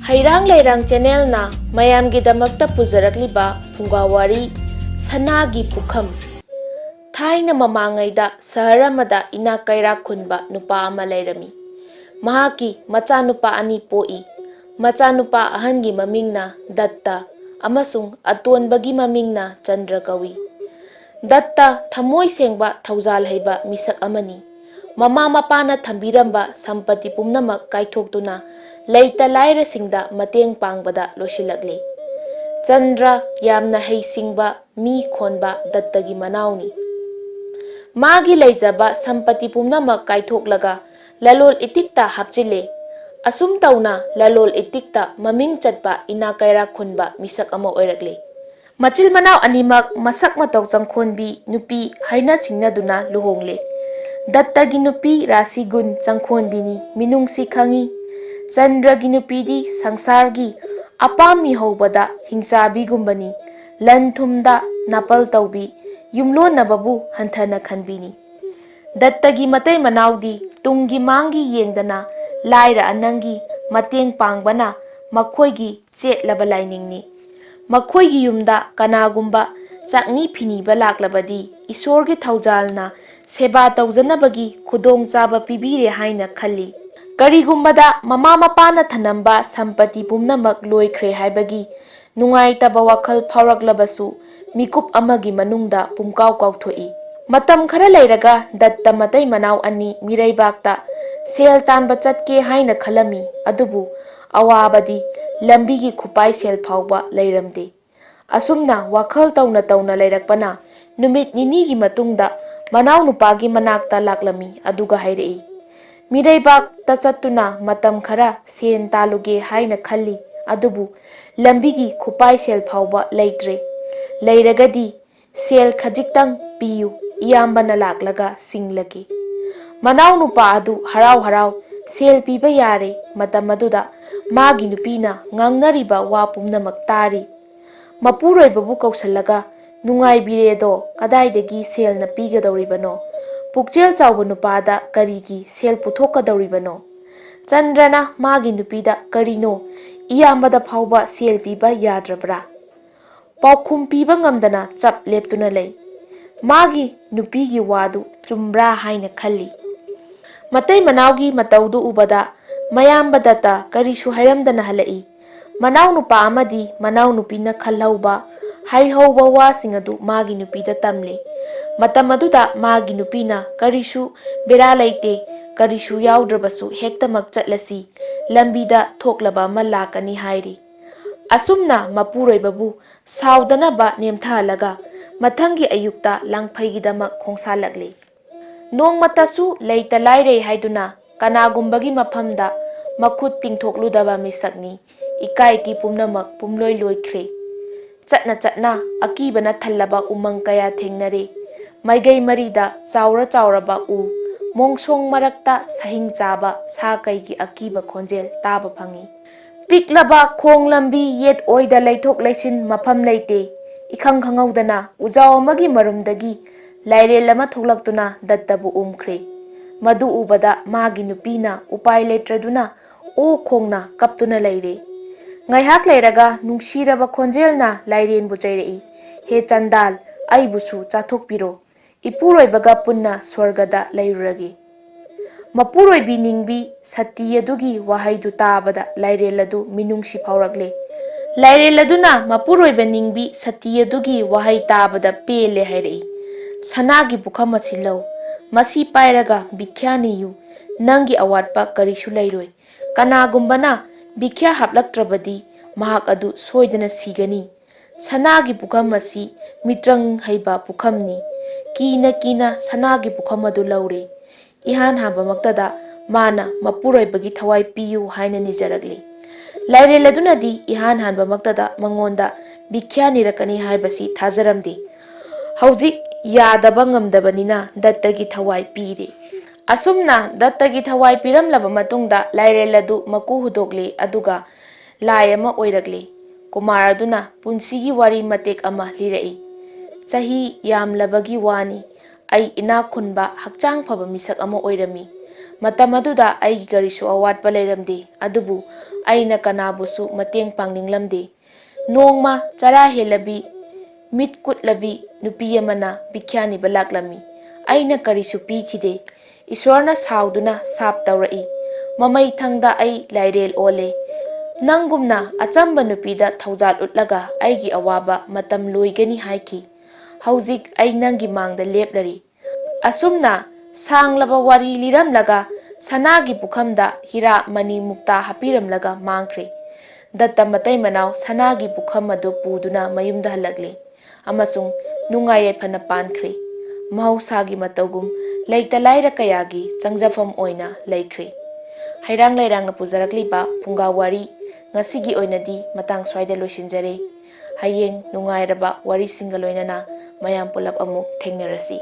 Heirang Leirang channel na mayamgidamakta pujarakliba Phungga Wari Sanagi Pukham. Thaina mamangayda sahara amada inakairak khunba nupa ama lairami. Mahaki machanupa ani poi. Machanupa ahangi mamingna Datta amasung atonbagi mamingna Chandra kawi. Datta thamoi sengba thaujal haiba misak amani. Mama mapana thambiramba sampati pumnamak kaithokduna Leita laira singda mateng pangbada losilagli. Chandra yamna hei singba mi khonba Dattagi manawni. Magi leijaba sampati pumnamak kaithoklaga lalol itikta hapchile. Asum tauna lalol itikta maming chatba inakaira khunba misak ama oiragli. Machil manaw animak masak mataw changkhonbi nupi haina singnaduna luhongle. Dattagi nupi rasigun changkhonbini minungsi khangi. Chandragi nupidi sangsargi apami hobada hingsabi gumbani lanthumda napal taubi yumlo nababu hanthana khanbini. Dattagi matay manawdi tungi mangi yengdana laira anangi mateng pangbana makhoigi chetlaba lainingni. Makhoigi yumda kanagumba chakni phiniba laklabadi isorgi thaujalna seba taujanabagi khudong chaba pibire haina khalli. Karigumbada mama mapana thanamba sampati pumnamak loikre haibagi nungaitaba wakhal phawraklabasu mikup amagi manungda pumkaw kawthoi. Matam khara leiraga Datta matai manaw ani miraibakta sel tanba chatke haina khalami adubu awabadi lambigi khupai sel phawba leiramde. Asumna wakhal tauna leirakpana numit ninigi matungda manaw nupagi manakta laklami aduga hairei. Miraibak tachatuna matam khara sen taluge haina khalli adubu lambigi khupai sel phawba leitre. Leiragadi sel khajiktang piyu iyambana laklaga singlagi. Manaw nupa adu haraw sel piba yare matam aduda magi nupina ngangnariba wa pumnamak tari. Mapuroibabu kausallaga nungai biredo kadaidagi sel na pigadawribano. Pukjel chawba nupada karigi sel puthokadawribano. Chandrana magi nupida karino iyambada phawba sel piba yadrabra. Paukhum piba ngamdana chap leptuna lei. Magi nupigi wadu chumbra haina khalli. Matai manawgi matawdu ubada mayamba Datta karisu hairamdana halai. Manaw nupa amadi manaw nupina khalhauba haihauba wasing adu magi nupida tamle. Matam aduda magi nupina karisu bera laite karisu yaudrabasu hektamak chatlasi lambida thoklaba ama lakani hairi. Asumna mapuroibabu saudanaba nemthalaga mathangi ayukta langphaigidamak khongsalakli. Nongmatasu leita laire haiduna kanagumbagi maphamda makhut tingthokludaba misakni ikaiti pumnamak pumloi loikre. Chatna akibana thallaba umang kaya thengnare. Maigai marida chauraba u mongsong marakta sahing chaba sa kaigi akiba khonjel taba phangi. Piklaba khong lambi yet oida leithok leisin mafam leite ikhang khangaudana ujaw amagi marumdagi lairel ama thoklaktuna Dattabu umkhre. Madu ubada magi nupina upai letraduna o khongna kaptuna leire. Ngaihak leiraga nungsiraba khonjelna lairenbu chairei. He Chandal aibusu chathokpiro. Ipuroibaga punna swargada leiruragi. Mapuroibi ningbi sati adugi wahaidu tabada laireladu minungsi phawragle. Laireladuna mapuroiba ningbi sati adugi wahai tabada pele hairei. Sanagi Pukham asilau. Masi pairaga bikhyaniyu nangi awatpa karisu leiroi. Kanagumbana bikya haplaktrabadi mahak adu soidana sigani. Sanagi Pukham asi mitrang haiba Pukhamni. Kina Sanagi Pukham adu laure. Ihan haba maktada mana mapuroibagi thawai piyu haina nijaragli. Laireladunadi ihan hanba maktada mangonda bikhyanirakani haibasi thajaramdi. Haujik yadaba ngamdabanina Dattagi thawai pire. Asumna Dattagi thawai piramlaba matungda laireladu maku hudokle aduga lai ama oiragle. Kumar aduna punsigi wari matek ama lirai. Chahi yamlabagi wani ai ina khunba hakchang phaba misak ama oirami. ꯃꯇꯝ ꯑꯗꯨꯗ ꯑꯩꯒꯤ ꯀꯔꯤꯁꯨ ꯑꯋꯥꯠꯄ ꯂꯩꯔꯝꯗꯦ, ꯑꯗꯨꯕꯨ ꯑꯩꯅ ꯀꯅꯥꯕꯨꯁꯨ ꯃꯇꯦꯡ ꯄꯥꯡꯅꯤꯡꯂꯝꯗꯦ꯫ ꯅꯣꯡꯃ ꯆꯔꯥ ꯍꯦꯜꯂꯕꯤ ꯃꯤꯠ ꯀꯨꯠꯂꯕꯤ ꯅꯨꯄꯤ ꯑꯃꯅ ꯚꯤꯈ꯭ꯌꯥ ꯅꯤꯕ ꯂꯥꯛꯂꯝꯃꯤ꯫ ꯑꯩꯅ ꯀꯔꯤꯁꯨ ꯄꯤꯈꯤꯗꯦ꯫ ꯏꯁ꯭ꯋꯔꯅ ꯁꯥꯎꯗꯨꯅ ꯁꯥꯞ ꯇꯧꯔꯛꯏ꯫ ꯃꯃꯩꯊꯪꯗ ꯑꯩ ꯂꯥꯏꯔꯦꯜ ꯑꯣꯜꯂꯦ꯫ ꯅꯪꯒꯨꯝꯅ ꯑꯆꯝꯕ ꯅꯨꯄꯤꯗ ꯊꯧꯖꯥꯜ ꯎꯠꯂꯒ ꯑꯩꯒꯤ ꯑꯋꯥꯕ ꯃꯇꯝ ꯂꯣꯏꯒꯅꯤ ꯍꯥꯏꯈꯤ꯫ ꯍꯧꯖꯤꯛ ꯑꯩ ꯅꯪꯒꯤ ꯃꯥꯡꯗ ꯂꯦꯞꯂꯔꯤ꯫ ꯑꯁꯨꯝꯅ ꯁꯥꯡꯂꯕ ꯋꯥꯔꯤ ꯂꯤꯔꯝꯂꯒ ꯁꯅꯥꯒꯤ ꯄꯨꯈꯝꯗ ꯍꯤꯔꯥ ꯃꯅꯤ ꯃꯨꯛꯇꯥ ꯍꯥꯞꯄꯤꯔꯝꯂꯒ ꯃꯥꯡꯈ꯭ꯔꯦ꯫ ꯗꯠꯇ ꯃꯇꯩ ꯃꯅꯥꯎ ꯁꯅꯥꯒꯤ ꯄꯨꯈꯝ ꯑꯗꯨ ꯄꯨꯗꯨꯅ ꯃꯌꯨꯝꯗ ꯍꯜꯂꯛꯂꯦ ꯑꯃꯁꯨꯡ ꯅꯨꯡꯉꯥꯏ ꯌꯥꯏꯐꯅ ꯄꯥꯟꯈ꯭ꯔꯦ꯫ ꯃꯍꯧꯁꯥꯒꯤ ꯃꯇꯧꯒꯨꯝ ꯂꯩꯇ ꯂꯥꯏꯔ ꯀꯌꯥꯒꯤ ꯆꯪꯖꯐꯝ ꯑꯣꯏꯅ ꯂꯩꯈ꯭ꯔꯦ꯫ ꯍꯩꯔꯥꯡ ꯂꯩꯔꯥꯡꯅ ꯄꯨꯖꯔꯛꯂꯤꯕ ꯐꯨꯡꯒꯥ ꯋꯥꯔꯤ ꯉꯁꯤꯒꯤ ꯑꯣꯏꯅꯗꯤ ꯃꯇꯥꯡ ꯁ꯭ꯋꯥꯏꯗ ꯂꯣꯏꯁꯤꯟꯖꯔꯦ꯫ ꯍꯌꯦꯡ ꯅꯨꯡꯉꯥꯏꯔꯕ ꯋꯥꯔꯤꯁꯤꯡꯒ ꯂꯣꯏꯅꯅ ꯃꯌꯥꯝ ꯄꯨꯂꯞ ꯑꯃꯨꯛ ꯊꯦꯡꯅꯔꯁꯤ꯫